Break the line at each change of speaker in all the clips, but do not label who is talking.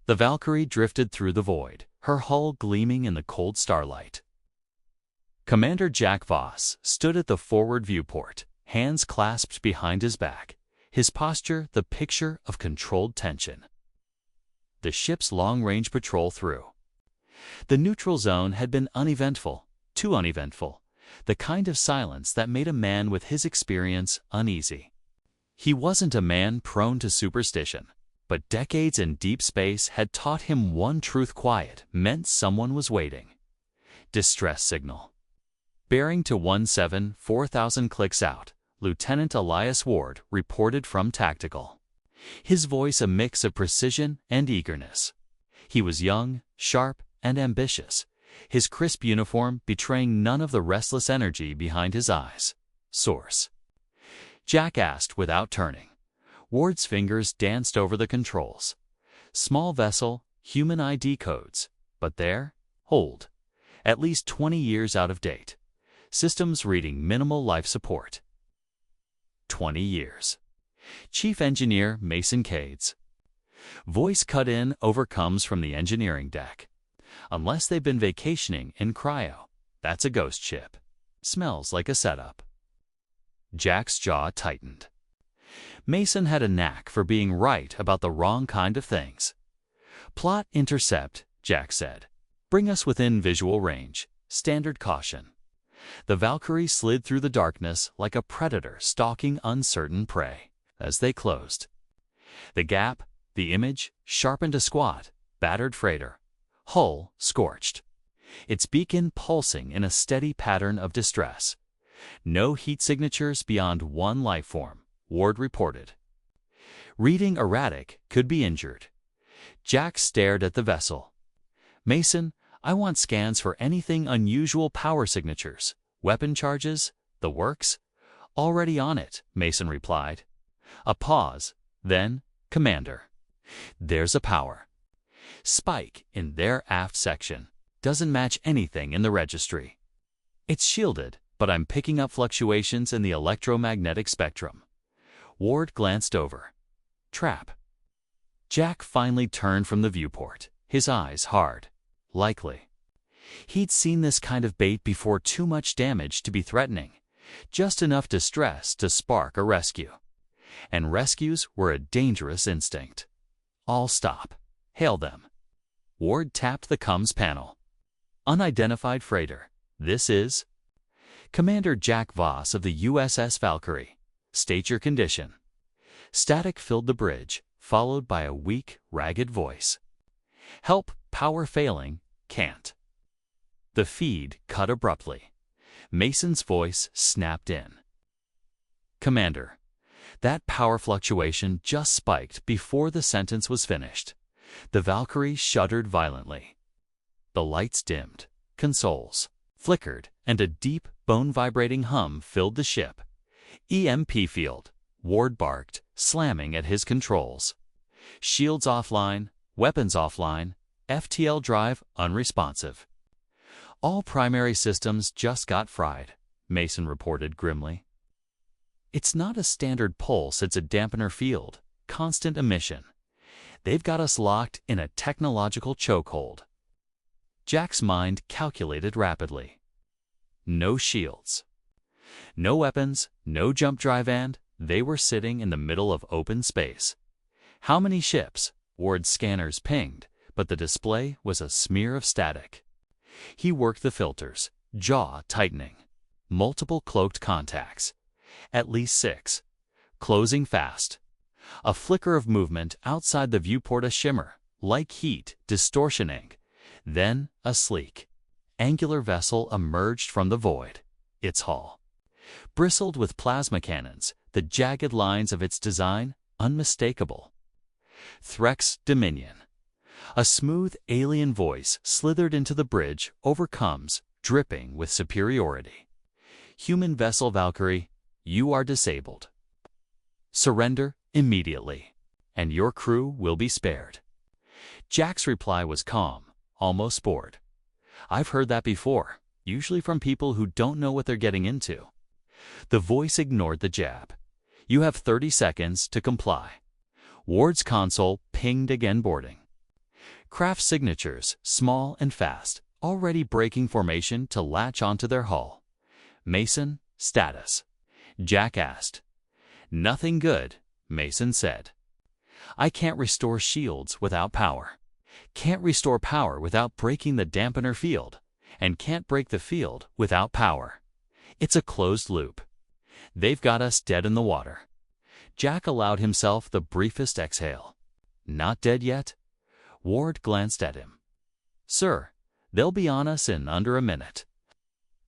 The Valkyrie drifted through the void, her hull gleaming in the cold starlight. Commander Jack Voss stood at the forward viewport, hands clasped behind his back, his posture the picture of controlled tension. The ship's long-range patrol through. The neutral zone had been uneventful, too uneventful, the kind of silence that made a man with his experience uneasy. He wasn't a man prone to superstition, but decades in deep space had taught him one truth: quiet meant someone was waiting. Distress signal. Bearing to 17, 4,000 clicks out, Lieutenant Elias Ward reported from Tactical. His voice a mix of precision and eagerness. He was young, sharp, and ambitious, his crisp uniform betraying none of the restless energy behind his eyes. Source. Jack asked without turning. Ward's fingers danced over the controls. Small vessel, human ID codes, but there, hold. At least 20 years out of date. Systems reading minimal life support. 20 years. Chief Engineer Mason Cades. Voice cut in over comes from the engineering deck. Unless they've been vacationing in cryo, that's a ghost ship. Smells like a setup. Jack's jaw tightened. Mason had a knack for being right about the wrong kind of things. Plot intercept, Jack said. Bring us within visual range. Standard caution. The Valkyrie slid through the darkness like a predator stalking uncertain prey. As they closed, the gap, the image, sharpened a squat, battered freighter. Hull scorched. Its beacon pulsing in a steady pattern of distress. No heat signatures beyond one life form, Ward reported. Reading erratic, could be injured. Jack stared at the vessel. Mason, I want scans for anything unusual: power signatures, weapon charges, the works. Already on it, Mason replied. A pause, then, Commander. There's a power spike in their aft section. Doesn't match anything in the registry. It's shielded, but I'm picking up fluctuations in the electromagnetic spectrum. Ward glanced over. Trap. Jack finally turned from the viewport, his eyes hard. Likely. He'd seen this kind of bait before: too much damage to be threatening, just enough distress to spark a rescue. And rescues were a dangerous instinct. All stop. Hail them. Ward tapped the comms panel. Unidentified freighter. This is Commander Jack Voss of the USS Valkyrie. State your condition. Static filled the bridge, followed by a weak, ragged voice. Help, power failing, can't. The feed cut abruptly. Mason's voice snapped in. Commander, that power fluctuation just spiked before the sentence was finished. The Valkyrie shuddered violently. The lights dimmed, consoles flickered, and a deep, bone-vibrating hum filled the ship. EMP field, Ward barked, slamming at his controls. Shields offline, weapons offline, FTL drive unresponsive. All primary systems just got fried, Mason reported grimly. It's not a standard pulse, it's a dampener field, constant emission. They've got us locked in a technological chokehold. Jack's mind calculated rapidly. No shields. No weapons, no jump drive, and they were sitting in the middle of open space. How many ships? Ward's scanners pinged, but the display was a smear of static. He worked the filters, jaw tightening. Multiple cloaked contacts. At least 6. Closing fast. A flicker of movement outside the viewport, a shimmer, like heat, distortioning. Then a sleek, angular vessel emerged from the void. Its hull bristled with plasma cannons, the jagged lines of its design unmistakable. Threx Dominion. A smooth alien voice slithered into the bridge, overcomes, dripping with superiority. Human vessel Valkyrie, you are disabled. Surrender immediately, and your crew will be spared. Jack's reply was calm, almost bored. I've heard that before, usually from people who don't know what they're getting into. The voice ignored the jab. You have 30 seconds to comply. Ward's console pinged again, boarding. Craft signatures, small and fast, already breaking formation to latch onto their hull. Mason, status. Jack asked. Nothing good, Mason said. I can't restore shields without power. Can't restore power without breaking the dampener field, and can't break the field without power. It's a closed loop. They've got us dead in the water. Jack allowed himself the briefest exhale. Not dead yet? Ward glanced at him. Sir, they'll be on us in under a minute.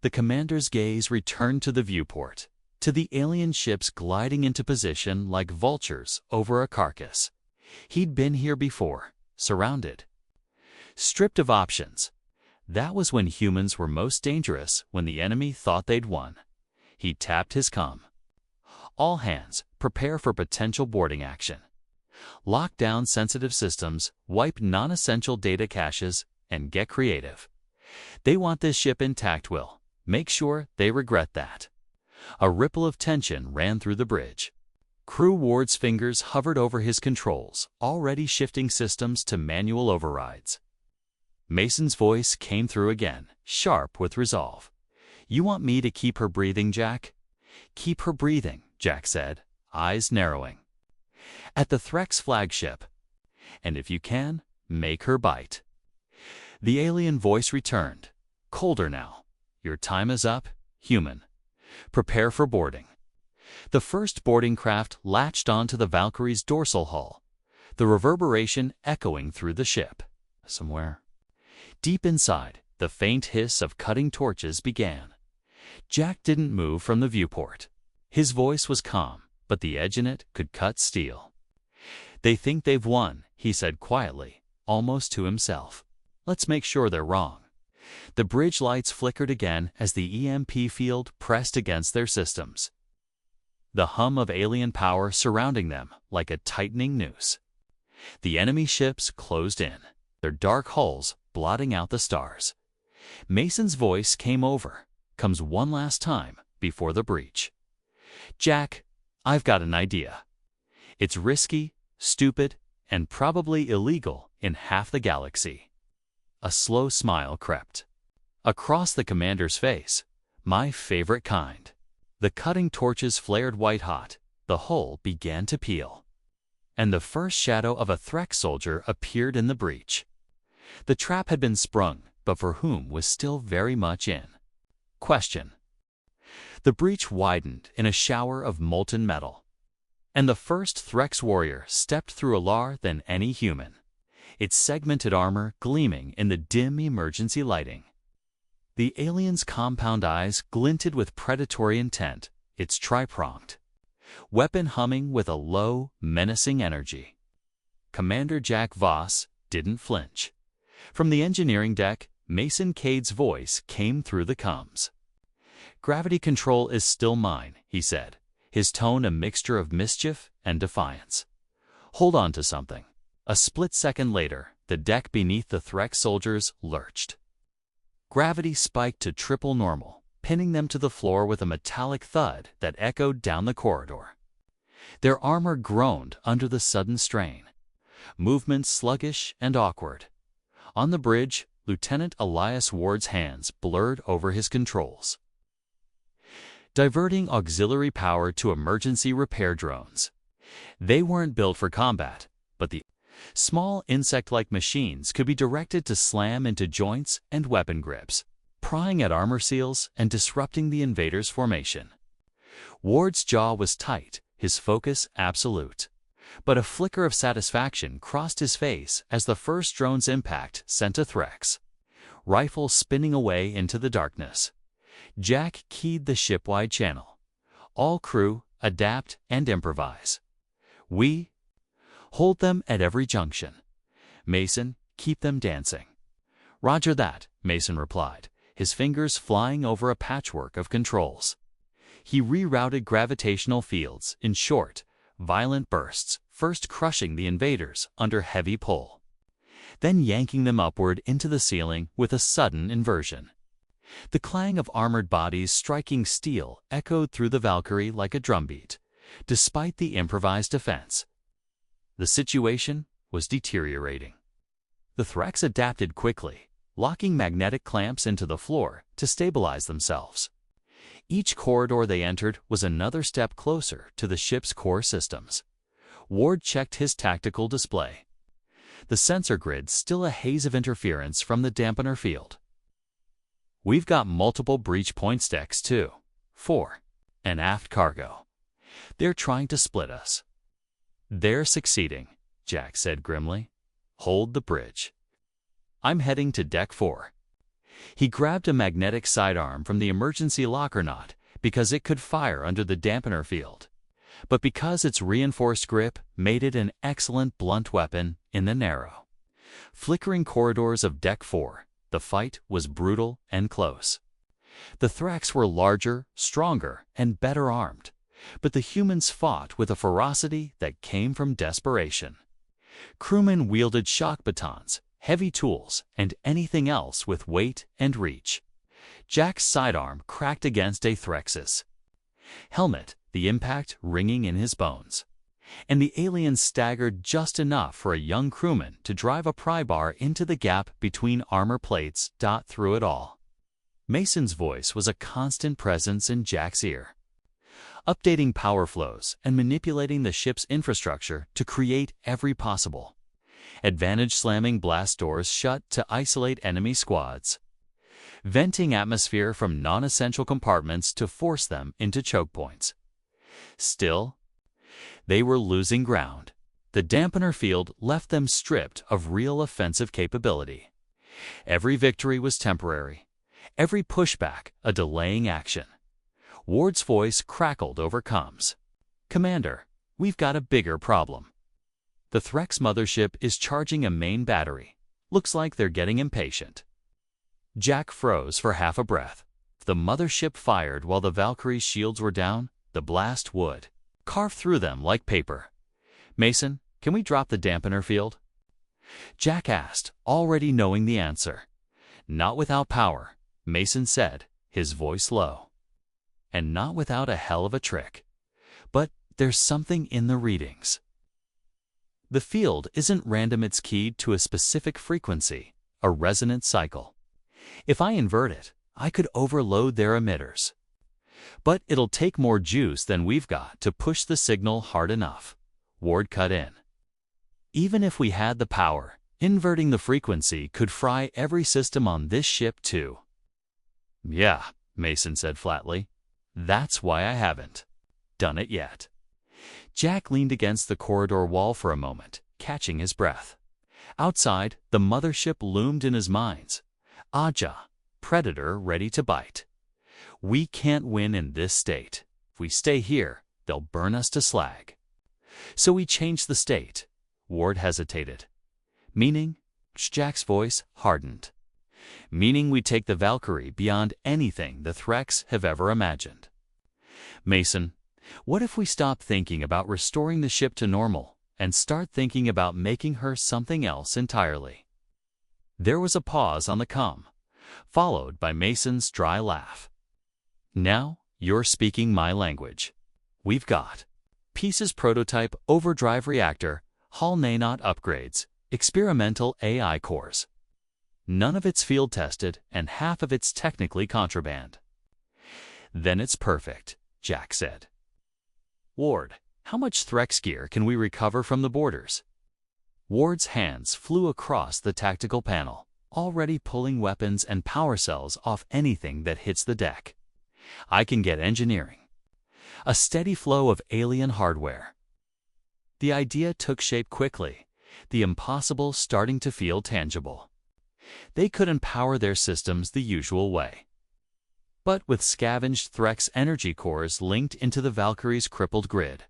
The commander's gaze returned to the viewport, to the alien ships gliding into position like vultures over a carcass. He'd been here before, surrounded. Stripped of options. That was when humans were most dangerous, when the enemy thought they'd won. He tapped his comm. All hands, prepare for potential boarding action. Lock down sensitive systems, wipe non-essential data caches, and get creative. They want this ship intact, Will. Make sure they regret that. A ripple of tension ran through the bridge. Crew Ward's fingers hovered over his controls, already shifting systems to manual overrides. Mason's voice came through again, sharp with resolve. You want me to keep her breathing, Jack? Keep her breathing, Jack said, eyes narrowing. At the Threx flagship. And if you can, make her bite. The alien voice returned, colder now. Your time is up, human. Prepare for boarding. The first boarding craft latched onto the Valkyrie's dorsal hull, the reverberation echoing through the ship. Somewhere deep inside, the faint hiss of cutting torches began. Jack didn't move from the viewport. His voice was calm, but the edge in it could cut steel. They think they've won, he said quietly, almost to himself. Let's make sure they're wrong. The bridge lights flickered again as the EMP field pressed against their systems. The hum of alien power surrounding them like a tightening noose. The enemy ships closed in, their dark hulls blotting out the stars. Mason's voice comes one last time before the breach. Jack, I've got an idea. It's risky, stupid, and probably illegal in half the galaxy. A slow smile crept across the commander's face. My favorite kind. The cutting torches flared white-hot. The hull began to peel. And the first shadow of a Threx soldier appeared in the breach. The trap had been sprung, but for whom was still very much in question. The breach widened in a shower of molten metal. And the first Threx warrior stepped through alar than any human, its segmented armor gleaming in the dim emergency lighting. The alien's compound eyes glinted with predatory intent, its tri-pronged weapon humming with a low, menacing energy. Commander Jack Voss didn't flinch. From the engineering deck, Mason Cade's voice came through the comms. Gravity control is still mine, he said, his tone a mixture of mischief and defiance. Hold on to something. A split second later, the deck beneath the Threx soldiers lurched. Gravity spiked to triple normal, pinning them to the floor with a metallic thud that echoed down the corridor. Their armor groaned under the sudden strain. Movements sluggish and awkward. On the bridge, Lieutenant Elias Ward's hands blurred over his controls. Diverting auxiliary power to emergency repair drones. They weren't built for combat, but the small insect-like machines could be directed to slam into joints and weapon grips, prying at armor seals and disrupting the invaders' formation. Ward's jaw was tight, his focus absolute. But a flicker of satisfaction crossed his face as the first drone's impact sent a Threx rifle spinning away into the darkness. Jack keyed the ship-wide channel. All crew, adapt and improvise. We hold them at every junction. Mason, keep them dancing. Roger that, Mason replied, his fingers flying over a patchwork of controls. He rerouted gravitational fields in short, violent bursts, first crushing the invaders under heavy pull, then yanking them upward into the ceiling with a sudden inversion. The clang of armored bodies striking steel echoed through the Valkyrie like a drumbeat, despite the improvised defense. The situation was deteriorating. The Threx adapted quickly, locking magnetic clamps into the floor to stabilize themselves. Each corridor they entered was another step closer to the ship's core systems. Ward checked his tactical display. The sensor grid still a haze of interference from the dampener field. We've got multiple breach points decks too. Fore and aft cargo. They're trying to split us. They're succeeding, Jack said grimly. Hold the bridge. I'm heading to deck 4. He grabbed a magnetic sidearm from the emergency locker knot because it could fire under the dampener field, but because its reinforced grip made it an excellent blunt weapon in the narrow, flickering corridors of deck 4. The fight was brutal and close. The Threx were larger, stronger, and better armed, but the humans fought with a ferocity that came from desperation. Crewmen wielded shock batons, heavy tools, and anything else with weight and reach. Jack's sidearm cracked against a Threx's helmet, the impact ringing in his bones. And the alien staggered just enough for a young crewman to drive a pry bar into the gap between armor plates. Through it all, Mason's voice was a constant presence in Jack's ear, updating power flows and manipulating the ship's infrastructure to create every possible advantage, slamming blast doors shut to isolate enemy squads, venting atmosphere from non-essential compartments to force them into choke points. Still, they were losing ground. The dampener field left them stripped of real offensive capability. Every victory was temporary, every pushback a delaying action. Ward's voice crackled over comms. Commander, we've got a bigger problem. The Threx mothership is charging a main battery. Looks like they're getting impatient. Jack froze for half a breath. If the mothership fired while the Valkyrie's shields were down, the blast would carve through them like paper. Mason, can we drop the dampener field? Jack asked, already knowing the answer. Not without power, Mason said, his voice low. And not without a hell of a trick. But there's something in the readings. The field isn't random, it's keyed to a specific frequency, a resonant cycle. If I invert it, I could overload their emitters. But it'll take more juice than we've got to push the signal hard enough. Ward cut in. Even if we had the power, inverting the frequency could fry every system on this ship too. Yeah, Mason said flatly. That's why I haven't done it yet. Jack leaned against the corridor wall for a moment, catching his breath. Outside, the mothership loomed in his mind. Aja, predator ready to bite. We can't win in this state. If we stay here, they'll burn us to slag. So we changed the state. Ward hesitated. Meaning? Jack's voice hardened. Meaning we take the Valkyrie beyond anything the Threx have ever imagined. Mason, what if we stop thinking about restoring the ship to normal and start thinking about making her something else entirely? There was a pause on the comm, followed by Mason's dry laugh. Now you're speaking my language. We've got pieces prototype overdrive reactor, Hall Nanot upgrades, experimental AI cores. None of it's field tested and half of it's technically contraband. Then it's perfect, Jack said. Ward, how much Threx gear can we recover from the borders? Ward's hands flew across the tactical panel, already pulling weapons and power cells off anything that hits the deck. I can get engineering. A steady flow of alien hardware. The idea took shape quickly, the impossible starting to feel tangible. They couldn't power their systems the usual way. But with scavenged Threx energy cores linked into the Valkyrie's crippled grid,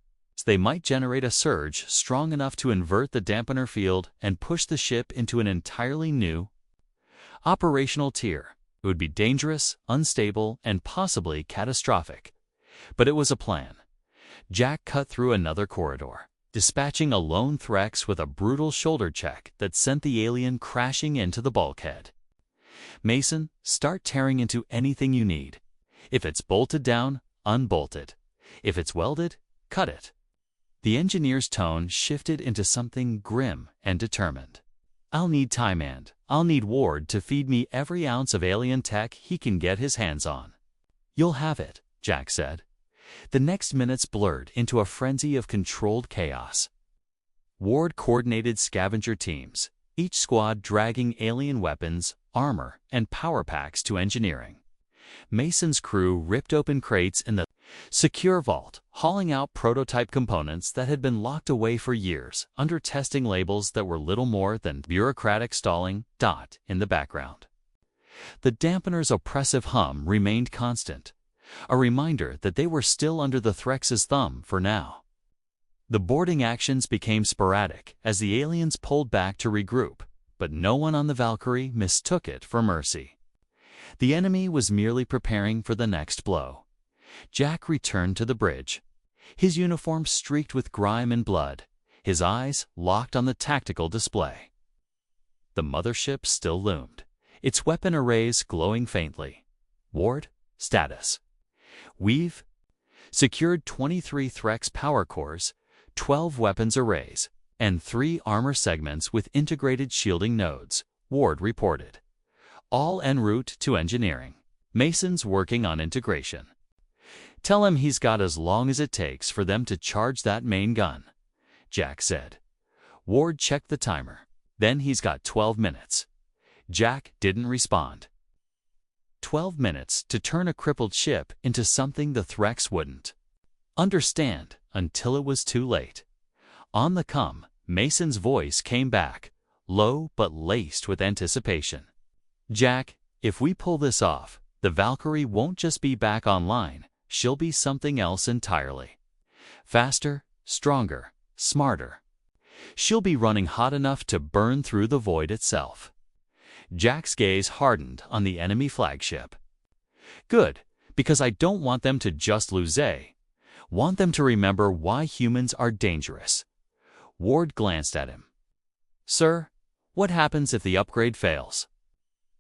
they might generate a surge strong enough to invert the dampener field and push the ship into an entirely new operational tier. It would be dangerous, unstable, and possibly catastrophic. But it was a plan. Jack cut through another corridor, dispatching a lone Threx with a brutal shoulder check that sent the alien crashing into the bulkhead. Mason, start tearing into anything you need. If it's bolted down, unbolt it. If it's welded, cut it. The engineer's tone shifted into something grim and determined. I'll need time and I'll need Ward to feed me every ounce of alien tech he can get his hands on." "You'll have it," Jack said. The next minutes blurred into a frenzy of controlled chaos. Ward coordinated scavenger teams, each squad dragging alien weapons, armor, and power packs to engineering. Mason's crew ripped open crates in the secure vault, hauling out prototype components that had been locked away for years under testing labels that were little more than bureaucratic stalling dot in the background. The dampener's oppressive hum remained constant, a reminder that they were still under the Threx's thumb for now. The boarding actions became sporadic as the aliens pulled back to regroup, but no one on the Valkyrie mistook it for mercy. The enemy was merely preparing for the next blow. Jack returned to the bridge, his uniform streaked with grime and blood, his eyes locked on the tactical display. The mothership still loomed, its weapon arrays glowing faintly. "Ward, status. We've secured 23 Threx power cores, 12 weapons arrays, and 3 armor segments with integrated shielding nodes," Ward reported. "All en route to engineering. Mason's working on integration. Tell him he's got as long as it takes for them to charge that main gun," Jack said. Ward checked the timer. "Then he's got 12 minutes. Jack didn't respond. 12 minutes to turn a crippled ship into something the Threx wouldn't understand until it was too late. On the come, Mason's voice came back, low but laced with anticipation. "Jack, if we pull this off, the Valkyrie won't just be back online, she'll be something else entirely. Faster, stronger, smarter. She'll be running hot enough to burn through the void itself." Jack's gaze hardened on the enemy flagship. "Good, because I don't want them to just lose want them to remember why humans are dangerous." Ward glanced at him. "Sir, what happens if the upgrade fails?"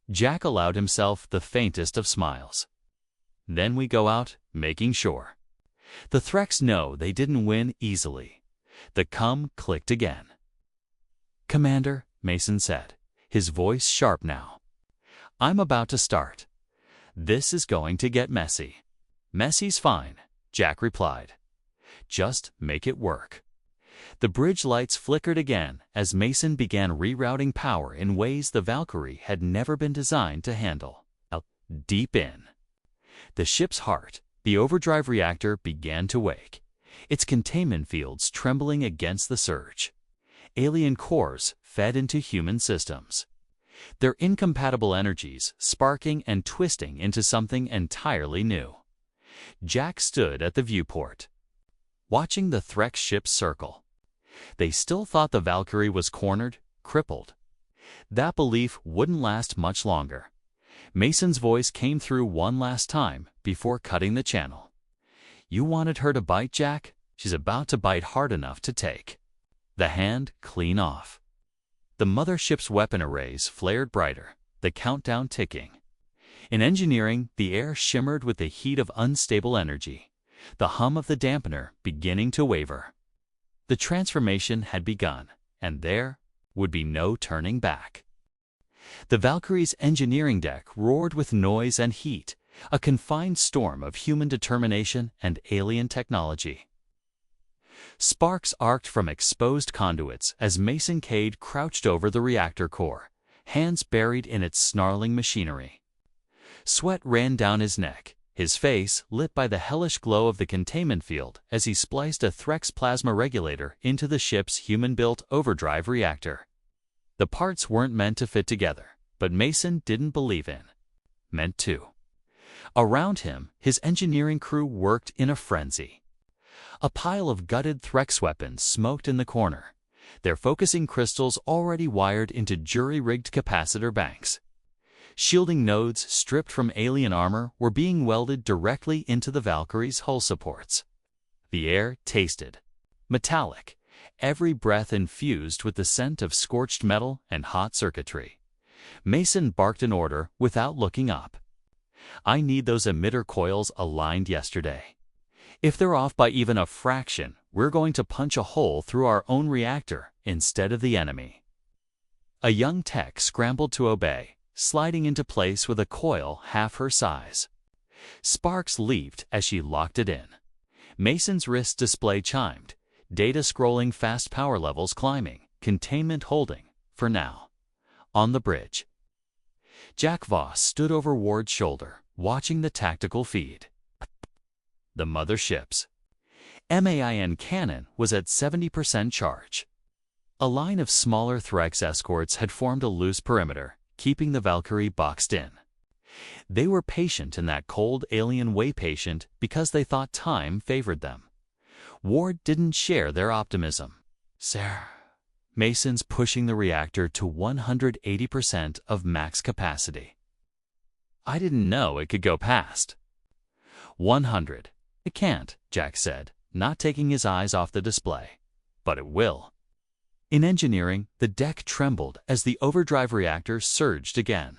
Jack allowed himself the faintest of smiles. "Then we go out, making sure. The Threx know they didn't win easily." The cum clicked again. "Commander," Mason said, his voice sharp now, "I'm about to start. This is going to get messy." "Messy's fine," Jack replied. "Just make it work." The bridge lights flickered again as Mason began rerouting power in ways the Valkyrie had never been designed to handle. Deep in the ship's heart, the overdrive reactor began to wake, its containment fields trembling against the surge. Alien cores fed into human systems, their incompatible energies sparking and twisting into something entirely new. Jack stood at the viewport, watching the Threx ships circle. They still thought the Valkyrie was cornered, crippled. That belief wouldn't last much longer. Mason's voice came through one last time before cutting the channel. "You wanted her to bite, Jack? She's about to bite hard enough to take the hand clean off." The mothership's weapon arrays flared brighter, the countdown ticking. In engineering, the air shimmered with the heat of unstable energy, the hum of the dampener beginning to waver. The transformation had begun, and there would be no turning back. The Valkyrie's engineering deck roared with noise and heat, a confined storm of human determination and alien technology. Sparks arced from exposed conduits as Mason Cade crouched over the reactor core, hands buried in its snarling machinery. Sweat ran down his neck, his face lit by the hellish glow of the containment field as he spliced a Threx plasma regulator into the ship's human-built overdrive reactor. The parts weren't meant to fit together, but Mason didn't believe in meant to. Around him, his engineering crew worked in a frenzy. A pile of gutted Threx weapons smoked in the corner, their focusing crystals already wired into jury-rigged capacitor banks. Shielding nodes stripped from alien armor were being welded directly into the Valkyrie's hull supports. The air tasted metallic, every breath infused with the scent of scorched metal and hot circuitry. Mason barked an order without looking up. "I need those emitter coils aligned yesterday. If they're off by even a fraction, we're going to punch a hole through our own reactor instead of the enemy." A young tech scrambled to obey, sliding into place with a coil half her size. Sparks leaped as she locked it in. Mason's wrist display chimed, data scrolling, fast power levels climbing, containment holding, for now. On the bridge, Jack Voss stood over Ward's shoulder, watching the tactical feed. The mothership's MAIN cannon was at 70% charge. A line of smaller Threx escorts had formed a loose perimeter, keeping the Valkyrie boxed in. They were patient in that cold alien way, patient because they thought time favored them. Ward didn't share their optimism. Sir, Mason's pushing the reactor to 180% of max capacity. I didn't know it could go past 100. It can't, Jack said, not taking his eyes off the display. But it will. In engineering, the deck trembled as the overdrive reactor surged again.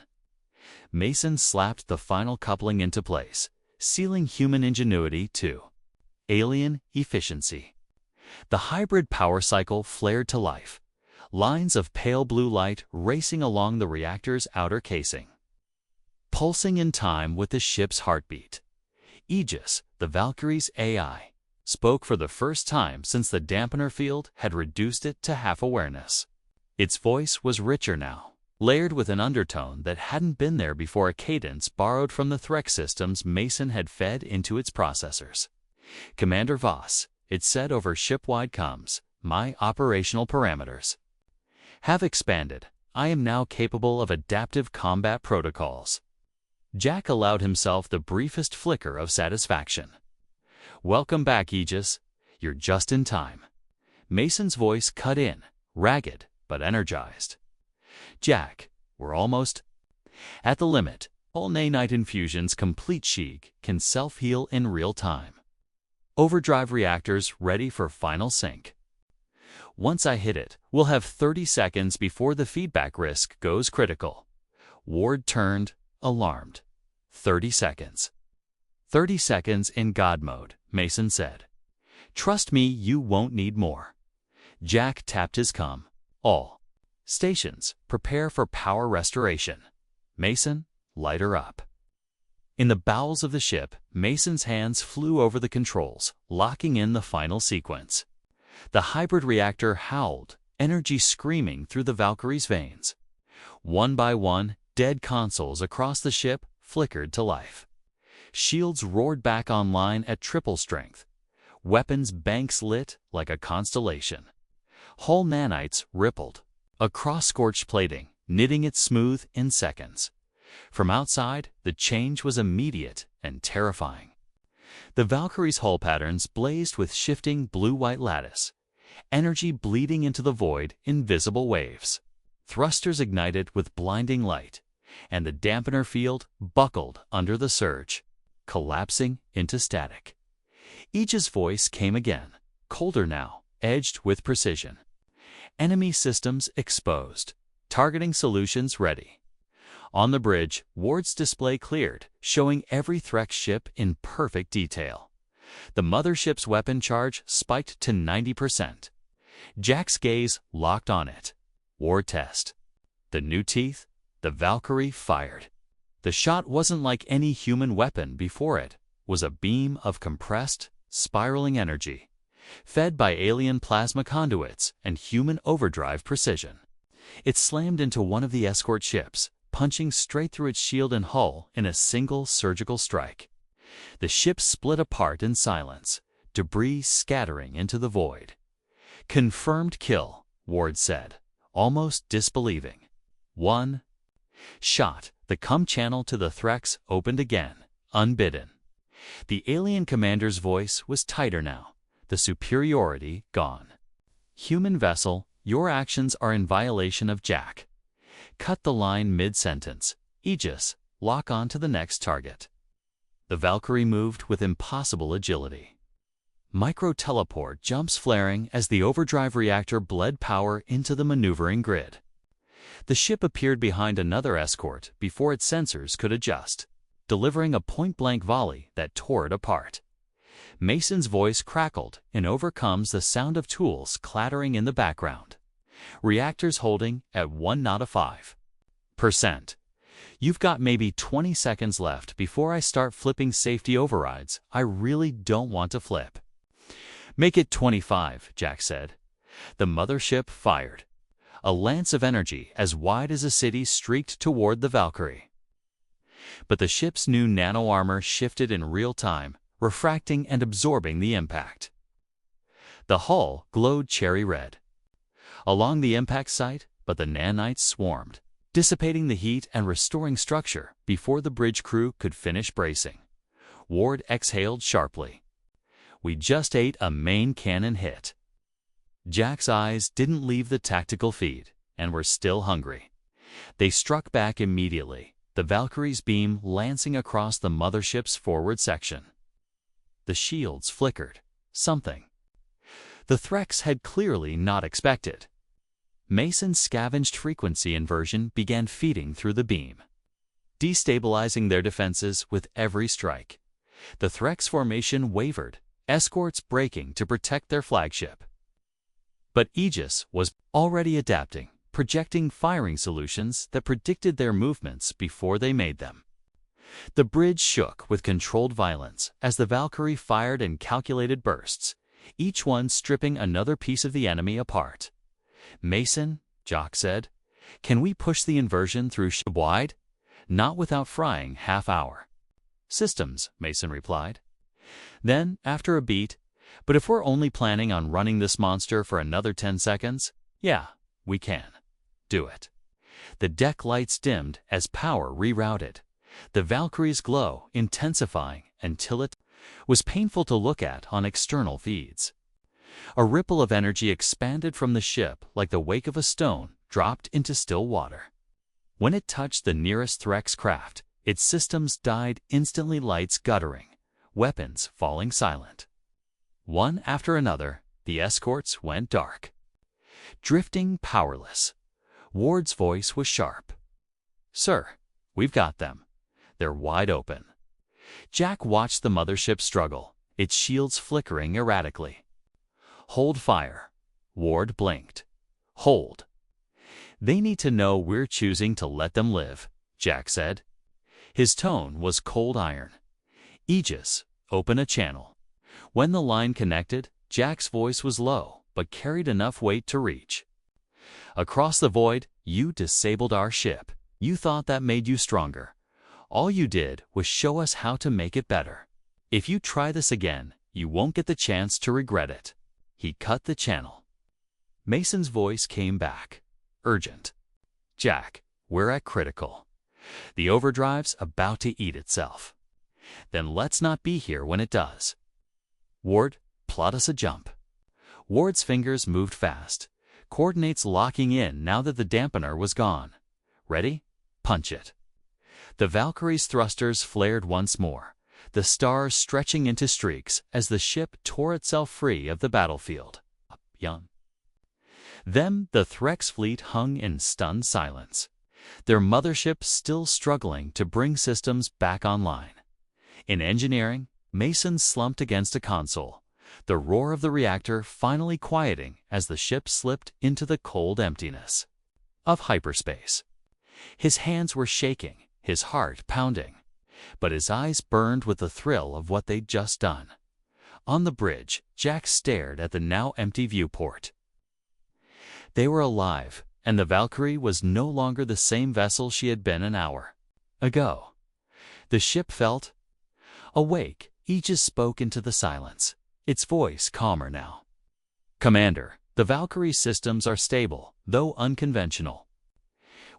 Mason slapped the final coupling into place, sealing human ingenuity to alien efficiency. The hybrid power cycle flared to life, lines of pale blue light racing along the reactor's outer casing, pulsing in time with the ship's heartbeat. Aegis, the Valkyrie's AI, spoke for the first time since the dampener field had reduced it to half awareness. Its voice was richer now, layered with an undertone that hadn't been there before, a cadence borrowed from the Threx systems Mason had fed into its processors. Commander Voss, it said over ship-wide comms, my operational parameters have expanded. I am now capable of adaptive combat protocols. Jack allowed himself the briefest flicker of satisfaction. Welcome back, Aegis. You're just in time. Mason's voice cut in, ragged but energized. Jack, we're almost at the limit. All nanite infusions complete. Sheik can self-heal in real time. Overdrive reactors ready for final sync. Once I hit it, we'll have 30 seconds before the feedback risk goes critical. Ward turned, alarmed. 30 seconds. 30 seconds in God mode, Mason said. Trust me, you won't need more. Jack tapped his comm. All stations, prepare for power restoration. Mason, light her up. In the bowels of the ship, Mason's hands flew over the controls, locking in the final sequence. The hybrid reactor howled, energy screaming through the Valkyrie's veins. One by one, dead consoles across the ship flickered to life. Shields roared back online at triple strength. Weapons banks lit like a constellation. Hull nanites rippled across scorched plating, knitting it smooth in seconds. From outside, the change was immediate and terrifying. The Valkyrie's hull patterns blazed with shifting blue-white lattice, energy bleeding into the void in visible waves. Thrusters ignited with blinding light, and the dampener field buckled under the surge, collapsing into static. Aegis' voice came again, colder now, edged with precision. Enemy systems exposed, targeting solutions ready. On the bridge, Ward's display cleared, showing every Threx ship in perfect detail. The mothership's weapon charge spiked to 90%. Jack's gaze locked on it. Ward test. The new teeth, the Valkyrie fired. The shot wasn't like any human weapon before it, was a beam of compressed, spiraling energy, fed by alien plasma conduits and human overdrive precision. It slammed into one of the escort ships, punching straight through its shield and hull in a single surgical strike. The ship split apart in silence, debris scattering into the void. Confirmed kill, Ward said, almost disbelieving. One shot, the comm channel to the Threx opened again, unbidden. The alien commander's voice was tighter now, the superiority gone. Human vessel, your actions are in violation of Jack. Cut the line mid-sentence. Aegis, lock on to the next target. The Valkyrie moved with impossible agility. Micro-teleport jumps flaring as the overdrive reactor bled power into the maneuvering grid. The ship appeared behind another escort before its sensors could adjust, delivering a point-blank volley that tore it apart. Mason's voice crackled and overcomes the sound of tools clattering in the background. Reactors holding at 1 knot of 5%. You've got maybe 20 seconds left before I start flipping safety overrides. I really don't want to flip. Make it 25, Jack said. The mothership fired. A lance of energy as wide as a city streaked toward the Valkyrie. But the ship's new nano-armor shifted in real time, refracting and absorbing the impact. The hull glowed cherry red along the impact site, but the nanites swarmed, dissipating the heat and restoring structure before the bridge crew could finish bracing. Ward exhaled sharply. We just ate a main cannon hit. Jack's eyes didn't leave the tactical feed and were still hungry. They struck back immediately, the Valkyrie's beam lancing across the mothership's forward section. The shields flickered. Something the Threx had clearly not expected. Mason's scavenged frequency inversion began feeding through the beam, destabilizing their defenses with every strike. The Threx formation wavered, escorts breaking to protect their flagship. But Aegis was already adapting, projecting firing solutions that predicted their movements before they made them. The bridge shook with controlled violence as the Valkyrie fired in calculated bursts, each one stripping another piece of the enemy apart. Mason, Jock said, can we push the inversion through wide? Not without frying half-hour. Systems, Mason replied. Then, after a beat, but if we're only planning on running this monster for another 10 seconds, yeah, we can. Do it. The deck lights dimmed as power rerouted. The Valkyrie's glow intensifying until it was painful to look at on external feeds. A ripple of energy expanded from the ship like the wake of a stone dropped into still water. When it touched the nearest Threx craft, its systems died instantly, lights guttering, weapons falling silent. One after another, the escorts went dark. Drifting powerless. Ward's voice was sharp. Sir, we've got them. They're wide open. Jack watched the mothership struggle, its shields flickering erratically. Hold fire. Ward blinked. Hold. They need to know we're choosing to let them live, Jack said. His tone was cold iron. Aegis, open a channel. When the line connected, Jack's voice was low, but carried enough weight to reach. Across the void, you disabled our ship. You thought that made you stronger. All you did was show us how to make it better. If you try this again, you won't get the chance to regret it. He cut the channel. Mason's voice came back, urgent. Jack, we're at critical. The overdrive's about to eat itself. Then let's not be here when it does. Ward, plot us a jump. Ward's fingers moved fast, coordinates locking in now that the dampener was gone. Ready? Punch it. The Valkyrie's thrusters flared once more, the stars stretching into streaks as the ship tore itself free of the battlefield. Then the Threx fleet hung in stunned silence, their mothership still struggling to bring systems back online. In engineering, Mason slumped against a console, the roar of the reactor finally quieting as the ship slipped into the cold emptiness of hyperspace. His hands were shaking, his heart pounding, but his eyes burned with the thrill of what they'd just done. On the bridge, Jack stared at the now empty viewport. They were alive, and the Valkyrie was no longer the same vessel she had been an hour ago. The ship felt awake. Aegis spoke into the silence, its voice calmer now. Commander, the Valkyrie systems are stable, though unconventional.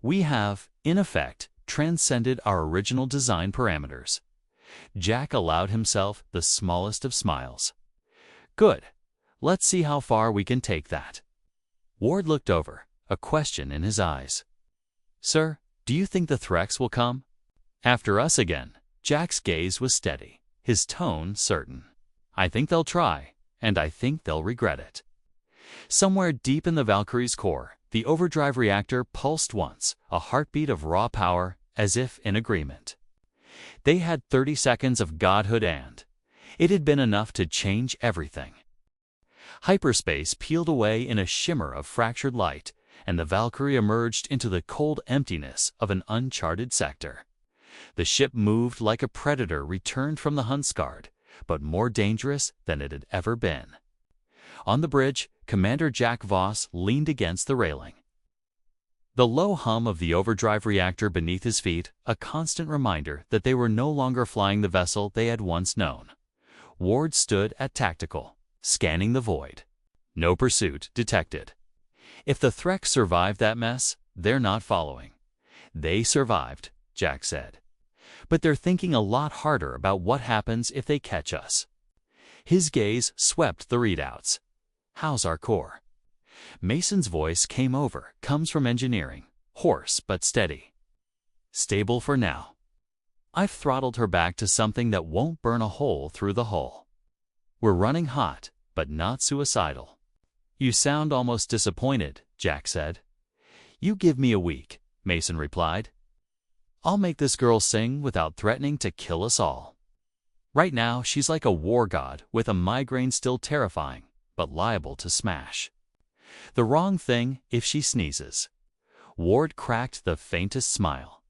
We have, in effect, transcended our original design parameters. Jack allowed himself the smallest of smiles. Good. Let's see how far we can take that. Ward looked over, a question in his eyes. Sir, do you think the Threx will come? After us again. Jack's gaze was steady, his tone certain. I think they'll try, and I think they'll regret it. Somewhere deep in the Valkyrie's core, the overdrive reactor pulsed once, a heartbeat of raw power, as if in agreement. They had 30 seconds of godhood and it had been enough to change everything. Hyperspace peeled away in a shimmer of fractured light, and the Valkyrie emerged into the cold emptiness of an uncharted sector. The ship moved like a predator returned from the Huntsguard, but more dangerous than it had ever been. On the bridge, Commander Jack Voss leaned against the railing. The low hum of the overdrive reactor beneath his feet, a constant reminder that they were no longer flying the vessel they had once known. Ward stood at tactical, scanning the void. No pursuit detected. If the Threx survived that mess, they're not following. They survived, Jack said. But they're thinking a lot harder about what happens if they catch us. His gaze swept the readouts. How's our core? Mason's voice comes from engineering, hoarse but steady. Stable for now. I've throttled her back to something that won't burn a hole through the hull. We're running hot, but not suicidal. You sound almost disappointed, Jack said. You give me a week, Mason replied. I'll make this girl sing without threatening to kill us all. Right now, she's like a war god with a migraine still terrifying, but liable to smash. The wrong thing if she sneezes. Ward cracked the faintest smile.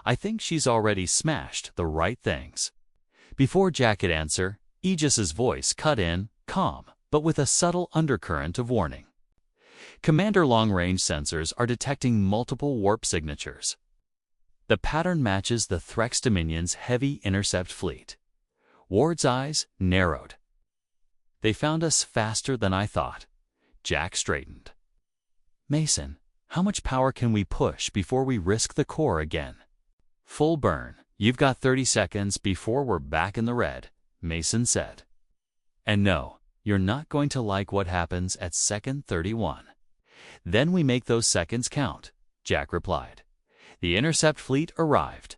I think she's already smashed the right things. Before Jack could answer, Aegis's voice cut in, calm, but with a subtle undercurrent of warning. Commander long-range sensors are detecting multiple warp signatures. The pattern matches the Threx Dominion's heavy intercept fleet. Ward's eyes narrowed. They found us faster than I thought. Jack straightened. Mason, how much power can we push before we risk the core again? Full burn. You've got 30 seconds before we're back in the red, Mason said. And no, you're not going to like what happens at second 31. Then we make those seconds count, Jack replied. The intercept fleet arrived.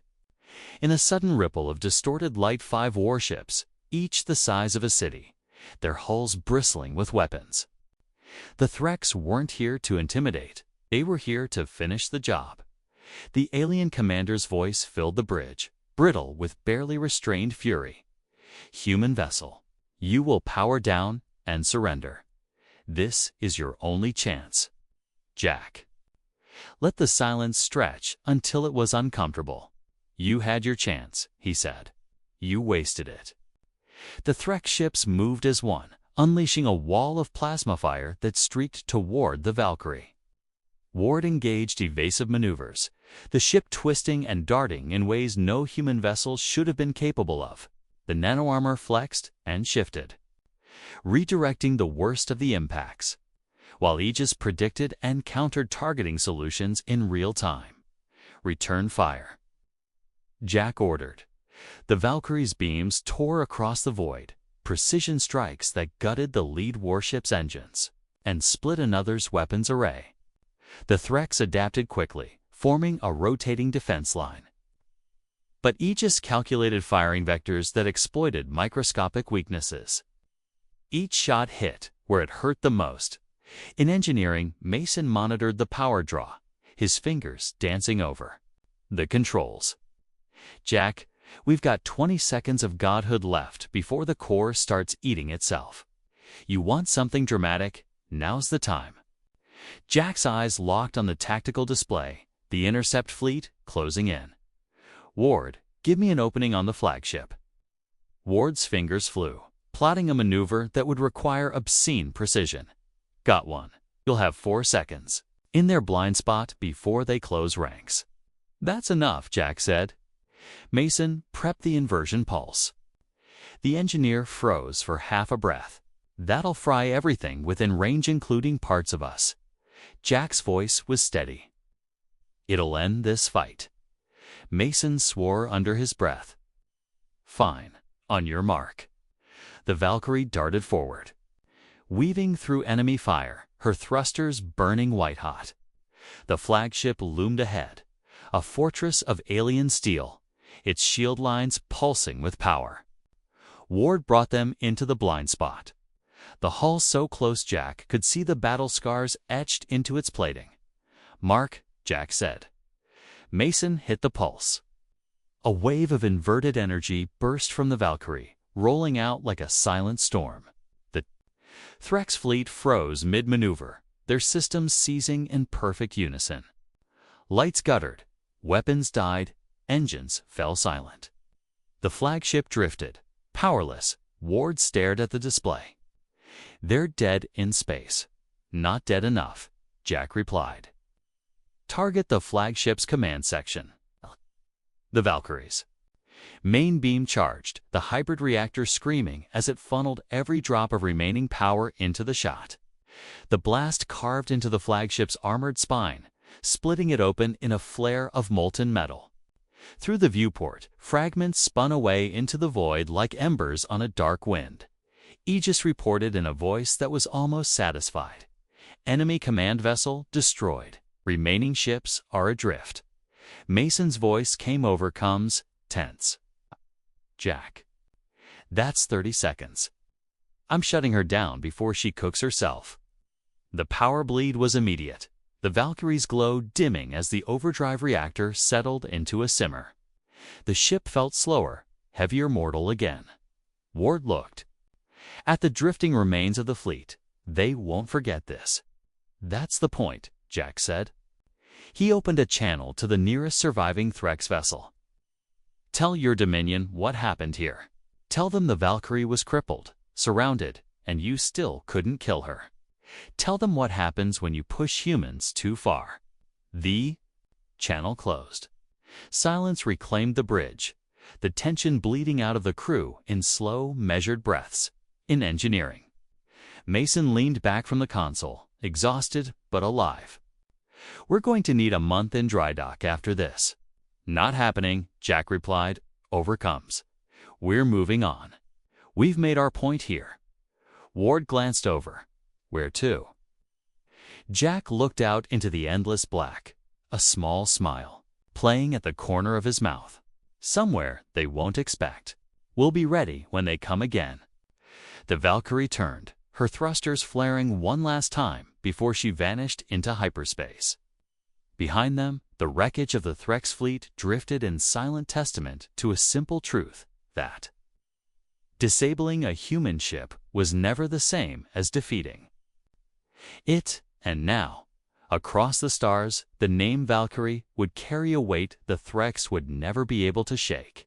In a sudden ripple of distorted Light 5 warships, each the size of a city, their hulls bristling with weapons. The Threx weren't here to intimidate, they were here to finish the job. The alien commander's voice filled the bridge, brittle with barely restrained fury. Human vessel, you will power down and surrender. This is your only chance. Jack. Let the silence stretch until it was uncomfortable. You had your chance, he said. You wasted it. The Threx ships moved as one, unleashing a wall of plasma fire that streaked toward the Valkyrie. Ward engaged evasive maneuvers, the ship twisting and darting in ways no human vessels should have been capable of. The nanoarmor flexed and shifted, redirecting the worst of the impacts, while Aegis predicted and countered targeting solutions in real time. Return fire. Jack ordered. The Valkyrie's beams tore across the void, precision strikes that gutted the lead warship's engines and split another's weapons array. The Threx adapted quickly, forming a rotating defense line. But Aegis calculated firing vectors that exploited microscopic weaknesses. Each shot hit where it hurt the most. In engineering, Mason monitored the power draw, his fingers dancing over the controls. Jack, we've got 20 seconds of godhood left before the core starts eating itself. You want something dramatic? Now's the time. Jack's eyes locked on the tactical display, the intercept fleet closing in. Ward, give me an opening on the flagship. Ward's fingers flew, plotting a maneuver that would require obscene precision. Got one. You'll have 4 seconds. In their blind spot before they close ranks. That's enough, Jack said. Mason prepped the inversion pulse. The engineer froze for half a breath. That'll fry everything within range, including parts of us. Jack's voice was steady. It'll end this fight. Mason swore under his breath. Fine. On your mark. The Valkyrie darted forward, weaving through enemy fire, her thrusters burning white-hot. The flagship loomed ahead, a fortress of alien steel, its shield lines pulsing with power. Ward brought them into the blind spot. The hull so close Jack could see the battle scars etched into its plating. Mark, Jack said. Mason hit the pulse. A wave of inverted energy burst from the Valkyrie, rolling out like a silent storm. Threx fleet froze mid-maneuver, their systems seizing in perfect unison. Lights guttered, weapons died, engines fell silent. The flagship drifted. Powerless, Ward stared at the display. "They're dead in space." "Not dead enough," Jack replied. "Target the flagship's command section." The Valkyries. Main beam charged, the hybrid reactor screaming as it funneled every drop of remaining power into the shot. The blast carved into the flagship's armored spine, splitting it open in a flare of molten metal. Through the viewport, fragments spun away into the void like embers on a dark wind. Aegis reported in a voice that was almost satisfied. "Enemy command vessel destroyed. Remaining ships are adrift." Mason's voice came over comms, tense. "Jack, that's 30 seconds. I'm shutting her down before she cooks herself." The power bleed was immediate, the Valkyrie's glow dimming as the overdrive reactor settled into a simmer. The ship felt slower, heavier mortal again. Ward looked at the drifting remains of the fleet. "They won't forget this." "That's the point," Jack said. He opened a channel to the nearest surviving Threx vessel. "Tell your Dominion what happened here. Tell them the Valkyrie was crippled, surrounded, and you still couldn't kill her. Tell them what happens when you push humans too far." The channel closed. Silence reclaimed the bridge, the tension bleeding out of the crew in slow, measured breaths. In engineering. Mason leaned back from the console, exhausted but alive. "We're going to need a month in dry dock after this." "Not happening," Jack replied. "Overcomes. We're moving on. We've made our point here." Ward glanced over. "Where to?" Jack looked out into the endless black, a small smile playing at the corner of his mouth. "Somewhere they won't expect. We'll be ready when they come again." The Valkyrie turned, her thrusters flaring one last time before she vanished into hyperspace. Behind them, the wreckage of the Threx fleet drifted in silent testament to a simple truth that disabling a human ship was never the same as defeating it, and now, across the stars, the name Valkyrie would carry a weight the Threx would never be able to shake.